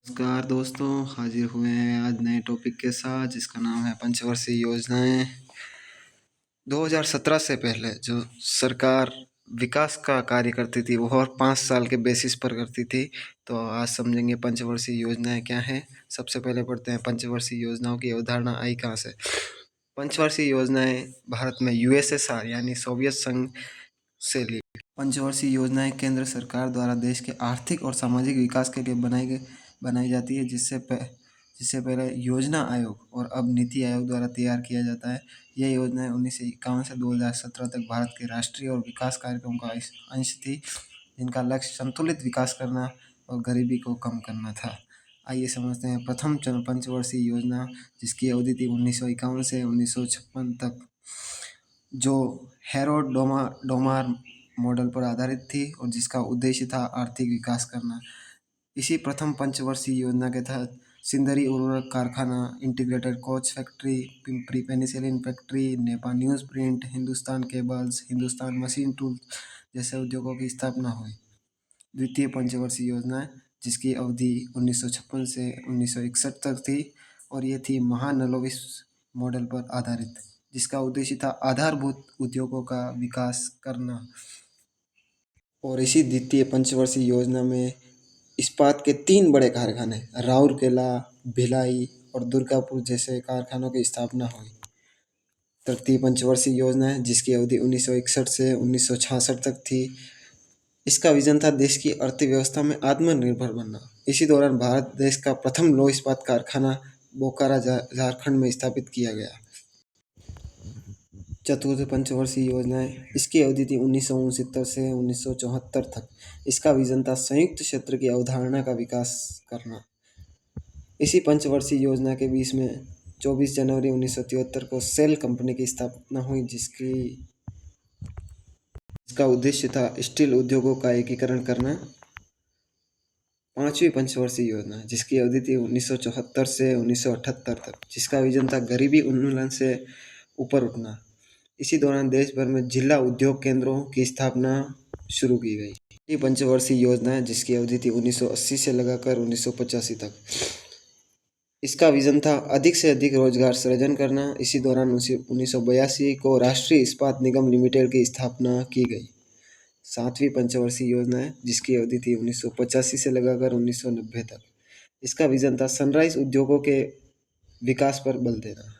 नमस्कार दोस्तों, हाजिर हुए हैं आज नए टॉपिक के साथ जिसका नाम है पंचवर्षीय योजनाएं। 2017 से पहले जो सरकार विकास का कार्य करती थी वो और 5 साल के बेसिस पर करती थी। तो आज समझेंगे पंचवर्षीय योजनाएं क्या हैं। सबसे पहले पढ़ते हैं पंचवर्षीय योजनाओं की अवधारणा आई कहाँ से। पंचवर्षीय योजनाएं भारत में यूएसएसआर यानी सोवियत संघ से ली। पंचवर्षीय योजनाएं केंद्र सरकार द्वारा देश के आर्थिक और सामाजिक विकास के लिए बनाई जाती है, जिससे पहले योजना आयोग और अब नीति आयोग द्वारा तैयार किया जाता है। यह योजनाएं 1951 से 2017 तक भारत के राष्ट्रीय और विकास कार्यक्रम का अंश थी, जिनका लक्ष्य संतुलित विकास करना और गरीबी को कम करना था। आइए समझते हैं प्रथम पंचवर्षीय योजना, जिसकी अवधि थी 1951 से 1956 तक, जो हैरोल्ड डोमार मॉडल पर आधारित थी और जिसका उद्देश्य था आर्थिक विकास करना। इसी प्रथम पंचवर्षीय योजना के तहत सिंदरी उर्वरक कारखाना, integrated coach factory, Pimpri penicillin factory, Nipah news print, Hindustan cables, Hindustan machine tools जैसे उद्योगों की स्थापना हुई। द्वितीय पंचवर्षीय योजना, जिसकी अवधि 1956 से 1961 तक थी और ये थी महानलोविस मॉडल पर आधारित, जिसका उद्देश्य था आधारभूत उद्योगों का विकास करना। और इसी द्वितीय पंचवर्षीय योजना में इस्पात के 3 बड़े कारखाने राउरकेला, भिलाई और दुर्गापुर जैसे कारखानों की स्थापना हुई। तृतीय पंचवर्षीय योजना है, जिसकी अवधि 1961 से 1966 तक थी। इसका विजन था देश की अर्थव्यवस्था में आत्मनिर्भर बनना। इसी दौरान भारत देश का प्रथम लौह इस्पात कारखाना बोकारो झारखंड में स्थापित किया गया। चतुर्थ पंचवर्षीय योजना है, इसकी अवधि थी 1969 से 1974 तक। इसका विजन था संयुक्त क्षेत्र की अवधारणा का विकास करना। इसी पंचवर्षीय योजना के बीच में 24 जनवरी 1973 को सेल कंपनी की स्थापना हुई, जिसका उद्देश्य था स्टील उद्योगों का एकीकरण करना। पांचवी पंचवर्षीय योजना, जिसकी अवधि थी 1974 से 1978 तक, जिसका विजन था गरीबी उन्मूलन से ऊपर उठना। इसी दौरान देश भर में जिला उद्योग केंद्रों की स्थापना शुरू की गई। ये पंचवर्षीय योजना है, जिसकी अवधि थी 1980 से लगाकर 1985 तक। इसका विजन था अधिक से अधिक रोजगार सृजन करना। इसी दौरान 1982 को राष्ट्रीय इस्पात निगम लिमिटेड की स्थापना की गई। सातवीं पंचवर्षीय योजना है, जिसकी अवधि थी 1985 से लगाकर 1990 तक। इसका विजन था सनराइज उद्योगों के विकास पर बल देना।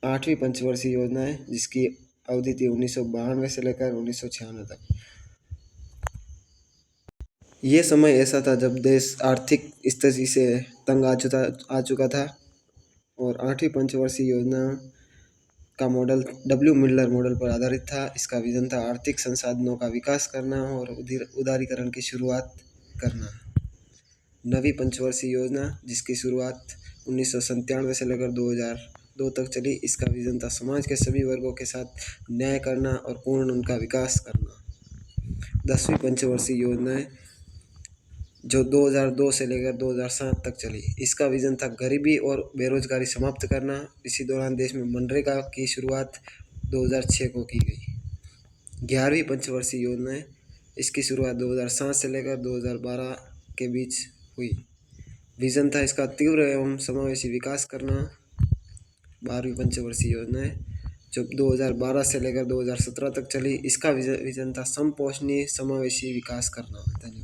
आठवीं पंचवर्षीय योजना है, जिसकी अवधि थी 1992 से लेकर 1996 तक। ये समय ऐसा था जब देश आर्थिक स्थिति से तंग आ चुका था और आठवीं पंचवर्षीय योजना का मॉडल डब्ल्यू मिलर मॉडल पर आधारित था। इसका विजन था आर्थिक संसाधनों का विकास करना और उदारीकरण की शुरुआत करना। नवीं पंचवर्षीय योजना, जिसकी शुरुआत 1997 से लेकर 2002 तक चली। इसका विजन था समाज के सभी वर्गों के साथ न्याय करना और पूर्ण उनका विकास करना। 10वीं पंचवर्षीय योजना है, जो 2002 से लेकर 2007 तक चली। इसका विजन था गरीबी और बेरोजगारी समाप्त करना। इसी दौरान देश में मनरेगा की शुरुआत 2006 को की गई। 11वीं पंचवर्षीय योजना है, इसकी शुरुआत 2007 से लेकर 2012 के बीच हुई। विजन था इसका तीव्र एवं समावेशी विकास करना। 12वीं पंचवर्षीय योजना है, जो 2012 से लेकर 2017 तक चली। इसका विजन था समपोषणीय समावेशी विकास करना। धन्यवाद।